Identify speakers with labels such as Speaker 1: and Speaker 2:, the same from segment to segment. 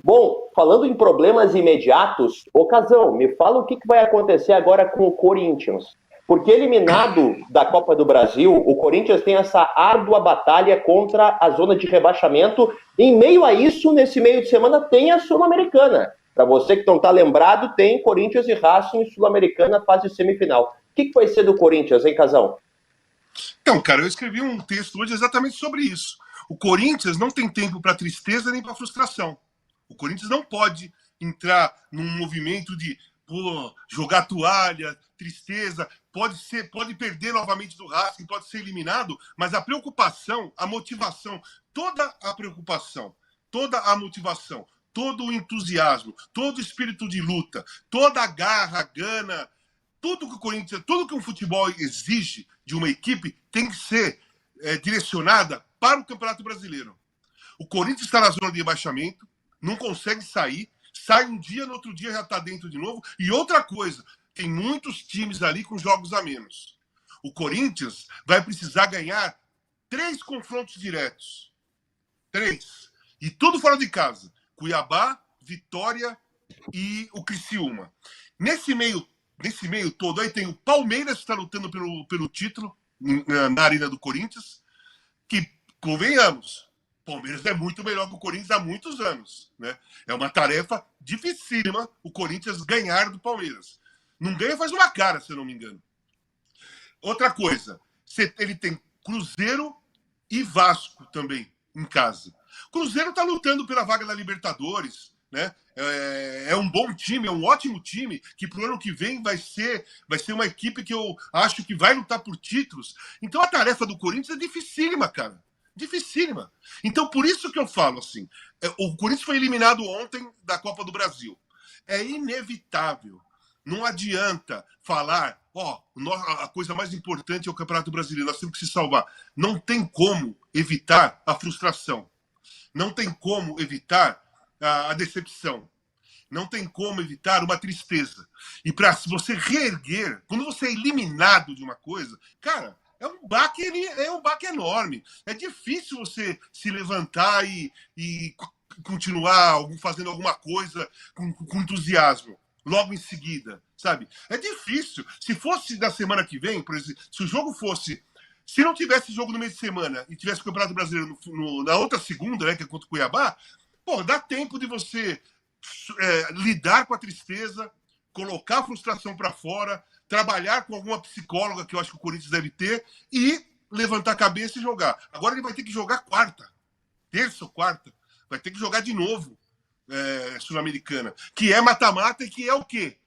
Speaker 1: Bom, falando em problemas imediatos, Ocasão, me fala o que vai acontecer agora com o Corinthians. Porque eliminado da Copa do Brasil, o Corinthians tem essa árdua batalha contra a zona de rebaixamento. Em meio a isso, nesse meio de semana, tem a Sul-Americana. Para você que não está lembrado, tem Corinthians e Racing Sul-Americana, fase semifinal. O que vai ser do Corinthians, hein, Casão?
Speaker 2: Então, cara, eu escrevi um texto hoje exatamente sobre isso. O Corinthians não tem tempo para tristeza nem para frustração. O Corinthians não pode entrar num movimento de jogar toalha, tristeza, pode perder novamente do Racing, pode ser eliminado, mas a preocupação, a motivação, toda a preocupação, toda a motivação, todo o entusiasmo, todo o espírito de luta, toda a garra, a gana, tudo que o Corinthians, tudo que um futebol exige de uma equipe tem que ser direcionada para o Campeonato Brasileiro. O Corinthians está na zona de rebaixamento, não consegue sair, sai um dia, no outro dia já está dentro de novo. E outra coisa, tem muitos times ali com jogos a menos. O Corinthians vai precisar ganhar 3 confrontos diretos. 3. E tudo fora de casa. Cuiabá, Vitória e o Criciúma. Nesse meio todo aí tem o Palmeiras que está lutando pelo título na Arena do Corinthians, que, convenhamos, o Palmeiras é muito melhor que o Corinthians há muitos anos, né? É uma tarefa dificílima o Corinthians ganhar do Palmeiras. Não ganha faz uma cara, se eu não me engano. Outra coisa, ele tem Cruzeiro e Vasco também em casa. Cruzeiro está lutando pela vaga da Libertadores, né? É um bom time, é um ótimo time, que pro ano que vem vai ser uma equipe que eu acho que vai lutar por títulos. Então a tarefa do Corinthians é dificílima, cara. Dificílima. Então por isso que eu falo assim, o Corinthians foi eliminado ontem da Copa do Brasil. É inevitável. Não adianta falar, a coisa mais importante é o Campeonato Brasileiro, nós temos que se salvar. Não tem como evitar a frustração. Não tem como evitar a decepção. Não tem como evitar uma tristeza. E para você reerguer, quando você é eliminado de uma coisa, cara, é um baque enorme. É difícil você se levantar e continuar fazendo alguma coisa com entusiasmo logo em seguida, sabe? É difícil. Se fosse da semana que vem, por exemplo, se o jogo fosse... Se não tivesse jogo no meio de semana e tivesse o Campeonato Brasileiro na outra segunda, né, que é contra o Cuiabá, dá tempo de você lidar com a tristeza, colocar a frustração para fora, trabalhar com alguma psicóloga que eu acho que o Corinthians deve ter e levantar a cabeça e jogar. Agora ele vai ter que jogar terça ou quarta, vai ter que jogar de novo Sul-Americana, que é mata-mata e que é o quê?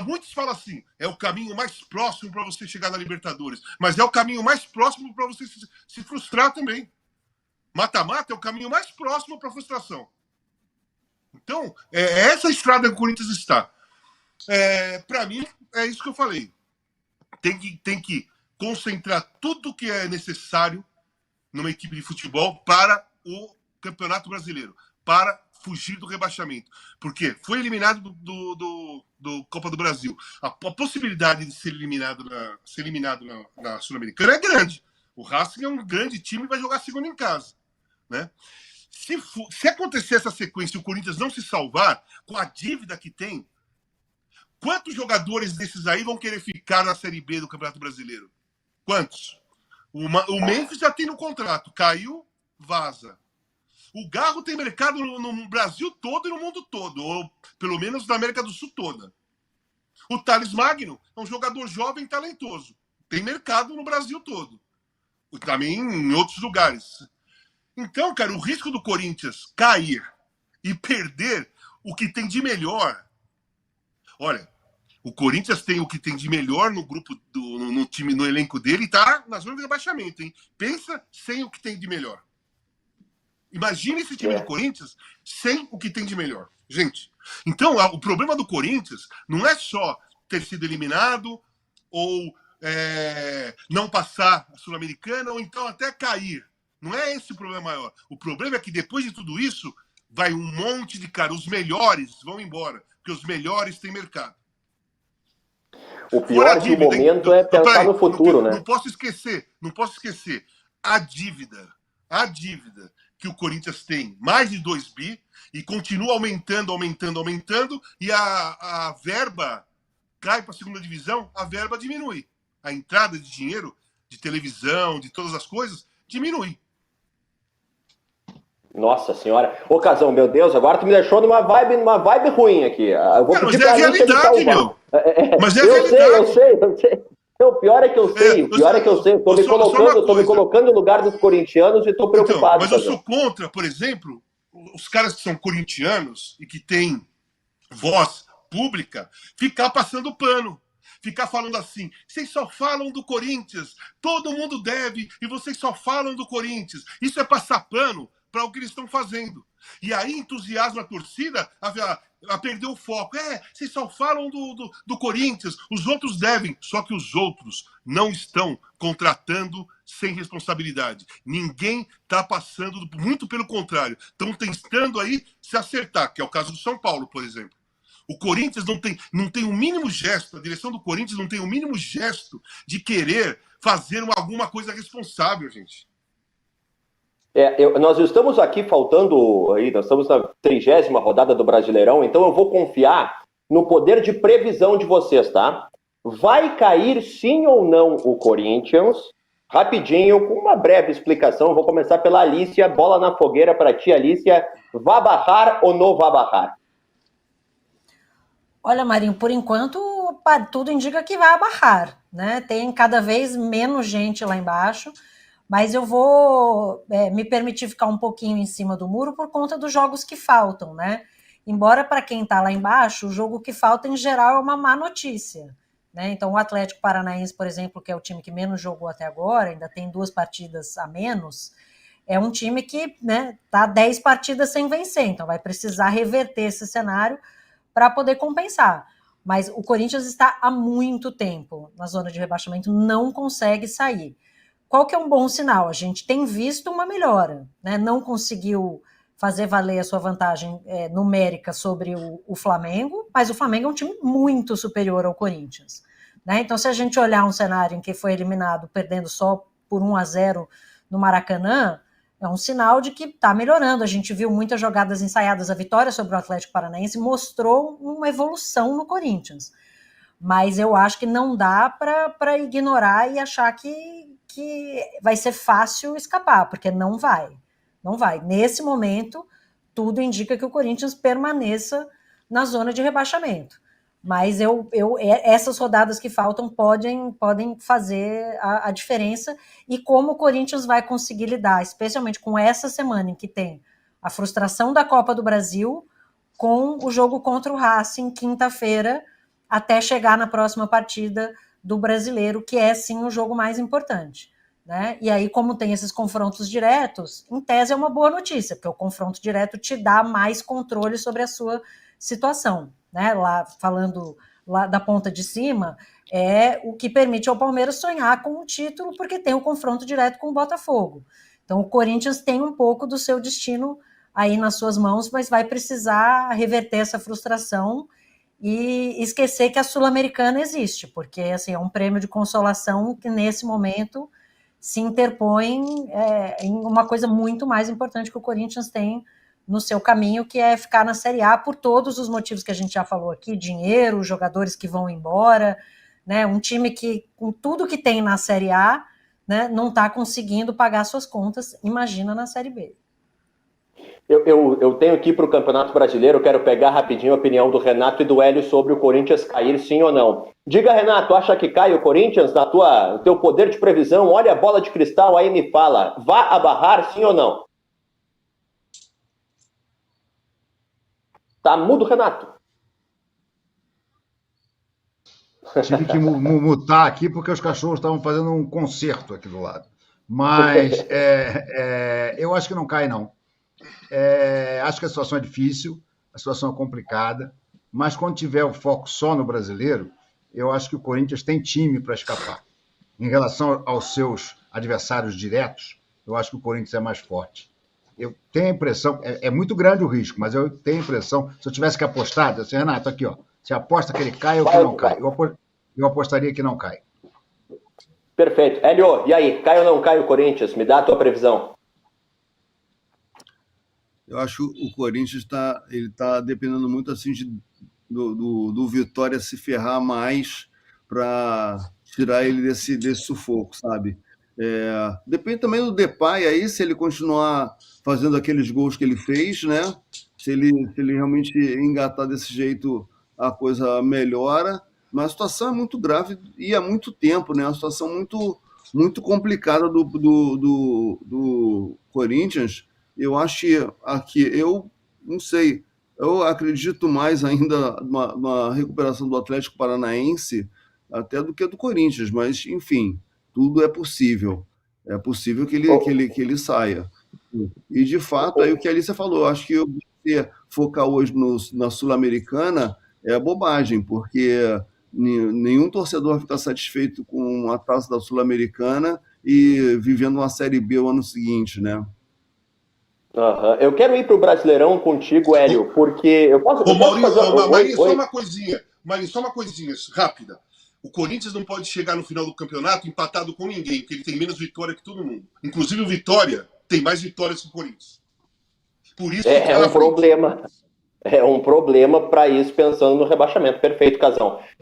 Speaker 2: Muitos falam assim, é o caminho mais próximo para você chegar na Libertadores, mas é o caminho mais próximo para você se frustrar também. Mata-mata é o caminho mais próximo para a frustração. Então, essa estrada que o Corinthians está. Para mim, é isso que eu falei. Tem que concentrar tudo que é necessário numa equipe de futebol para o Campeonato Brasileiro, para fugir do rebaixamento. Porque foi eliminado do Copa do Brasil. A possibilidade de ser eliminado na Sul-Americana é grande. O Racing é um grande time e vai jogar segundo em casa, né? Se acontecer essa sequência e o Corinthians não se salvar com a dívida que tem, quantos jogadores desses aí vão querer ficar na Série B do Campeonato Brasileiro? Quantos? O Memphis já tem no contrato. Caiu, vaza. O Garro tem mercado no Brasil todo e no mundo todo, ou pelo menos na América do Sul toda. O Thales Magno é um jogador jovem e talentoso. Tem mercado no Brasil todo. Também em outros lugares. Então, cara, o risco do Corinthians cair e perder o que tem de melhor. Olha, o Corinthians tem o que tem de melhor no grupo, no time, no elenco dele e tá na zona de rebaixamento, hein? Pensa sem o que tem de melhor. Imagina esse time do Corinthians sem o que tem de melhor. Gente, então o problema do Corinthians não é só ter sido eliminado ou não passar a Sul-Americana ou então até cair. Não é esse o problema maior. O problema é que depois de tudo isso, vai um monte de cara. Os melhores vão embora, porque os melhores têm mercado.
Speaker 1: O pior de momento é pensar no futuro, né?
Speaker 2: Não posso esquecer a dívida que o Corinthians tem mais de 2 bi e continua aumentando, e a verba cai para a segunda divisão, a verba diminui. A entrada de dinheiro, de televisão, de todas as coisas, diminui.
Speaker 1: Nossa senhora. Ô, Casão, meu Deus, agora tu me deixou numa vibe ruim aqui. Eu vou pedir
Speaker 2: mas é a realidade, meu. Mas é a realidade.
Speaker 1: Eu sei. Não, o pior é que eu sei. Tô me colocando no lugar dos corintianos e tô preocupado.
Speaker 2: Então, mas eu sou contra, por exemplo, os caras que são corintianos e que têm voz pública, ficar passando pano. Ficar falando assim, vocês só falam do Corinthians, todo mundo deve, e vocês só falam do Corinthians. Isso é passar pano para o que eles estão fazendo. E aí entusiasma a torcida a perder o foco. Vocês só falam do Corinthians, os outros devem. Só que os outros não estão contratando sem responsabilidade. Ninguém está passando, muito pelo contrário. Estão tentando aí se acertar, que é o caso do São Paulo, por exemplo. O Corinthians não tem o mínimo gesto, a direção do Corinthians não tem o mínimo gesto de querer fazer alguma coisa responsável, gente.
Speaker 1: Nós estamos aqui nós estamos na 30ª rodada do Brasileirão, então eu vou confiar no poder de previsão de vocês, tá? Vai cair sim ou não o Corinthians? Rapidinho, com uma breve explicação, vou começar pela Alicia, bola na fogueira para ti, Alicia. Vai barrar ou não vai barrar?
Speaker 3: Olha, Marinho, por enquanto tudo indica que vai barrar, né? Tem cada vez menos gente lá embaixo, mas eu vou me permitir ficar um pouquinho em cima do muro por conta dos jogos que faltam, né? Embora para quem está lá embaixo, o jogo que falta em geral é uma má notícia, né? Então o Atlético Paranaense, por exemplo, que é o time que menos jogou até agora, ainda tem 2 partidas a menos, é um time que, né, tá 10 partidas sem vencer, então vai precisar reverter esse cenário para poder compensar. Mas o Corinthians está há muito tempo na zona de rebaixamento, não consegue sair. Qual que é um bom sinal? A gente tem visto uma melhora, né? Não conseguiu fazer valer a sua vantagem numérica sobre o Flamengo, mas o Flamengo é um time muito superior ao Corinthians, né? Então, se a gente olhar um cenário em que foi eliminado perdendo só por 1-0 no Maracanã, é um sinal de que está melhorando. A gente viu muitas jogadas ensaiadas. A vitória sobre o Atlético Paranaense mostrou uma evolução no Corinthians. Mas eu acho que não dá para ignorar e achar que vai ser fácil escapar, porque não vai. Não vai. Nesse momento, tudo indica que o Corinthians permaneça na zona de rebaixamento. Mas essas rodadas que faltam podem fazer a diferença, e como o Corinthians vai conseguir lidar, especialmente com essa semana em que tem a frustração da Copa do Brasil, com o jogo contra o Racing, quinta-feira, até chegar na próxima partida do Brasileiro, que é sim o jogo mais importante, né? E aí, como tem esses confrontos diretos, em tese é uma boa notícia, porque o confronto direto te dá mais controle sobre a sua situação, né? Lá, falando lá da ponta de cima, é o que permite ao Palmeiras sonhar com o título, porque tem o confronto direto com o Botafogo. Então o Corinthians tem um pouco do seu destino aí nas suas mãos, mas vai precisar reverter essa frustração e esquecer que a Sul-Americana existe, porque assim, é um prêmio de consolação que nesse momento se interpõe em uma coisa muito mais importante que o Corinthians tem no seu caminho, que é ficar na Série A por todos os motivos que a gente já falou aqui, dinheiro, jogadores que vão embora, né? Um time que, com tudo que tem na Série A, né, não está conseguindo pagar suas contas, imagina na Série B.
Speaker 1: Eu tenho aqui para o Campeonato Brasileiro, eu quero pegar rapidinho a opinião do Renato e do Hélio sobre o Corinthians cair, sim ou não. Diga, Renato, acha que cai o Corinthians no teu poder de previsão? Olha a bola de cristal aí, me fala, vá abarrar, sim ou não? Tá mudo, Renato?
Speaker 4: Tive que mutar aqui porque os cachorros estavam fazendo um concerto aqui do lado. Mas eu acho que não cai, não. Acho que a situação é difícil, a situação é complicada, mas quando tiver o foco só no brasileiro, eu acho que o Corinthians tem time para escapar. Em relação aos seus adversários diretos, eu acho que o Corinthians é mais forte. Eu tenho a impressão, é muito grande o risco, mas eu tenho a impressão, se eu tivesse que apostar, assim, Renato, aqui, ó, você aposta que ele cai ou que não cai? Eu apostaria que não cai.
Speaker 1: Perfeito. Hélio, e aí, cai ou não cai o Corinthians? Me dá a tua previsão.
Speaker 5: Eu acho que o Corinthians ele tá dependendo muito assim do Vitória se ferrar mais para tirar ele desse sufoco, sabe? Depende também do Depay aí, se ele continuar fazendo aqueles gols que ele fez, né? Se ele realmente engatar desse jeito, a coisa melhora. Mas a situação é muito grave e há muito tempo, né? É uma situação muito, muito complicada do Corinthians. Eu acho que aqui, eu não sei, eu acredito mais ainda numa recuperação do Atlético Paranaense até do que do Corinthians, mas enfim, tudo é possível. É possível que ele saia. E de fato, aí o que a Alicia falou, acho que você focar hoje na Sul-Americana é bobagem, porque nenhum torcedor fica satisfeito com a taça da Sul-Americana e vivendo uma Série B o ano seguinte, né?
Speaker 1: Aham. Eu quero ir para o Brasileirão contigo, Hélio, porque eu posso
Speaker 2: Maurinho,
Speaker 1: fazer...
Speaker 2: Marinho, só
Speaker 1: Oi.
Speaker 2: uma coisinha. Marinho, só uma coisinha rápida. O Corinthians não pode chegar no final do campeonato empatado com ninguém, porque ele tem menos vitória que todo mundo. Inclusive o Vitória tem mais vitórias que o Corinthians. Por isso que
Speaker 1: É um problema. É um problema para isso, pensando no rebaixamento. Perfeito, Casão.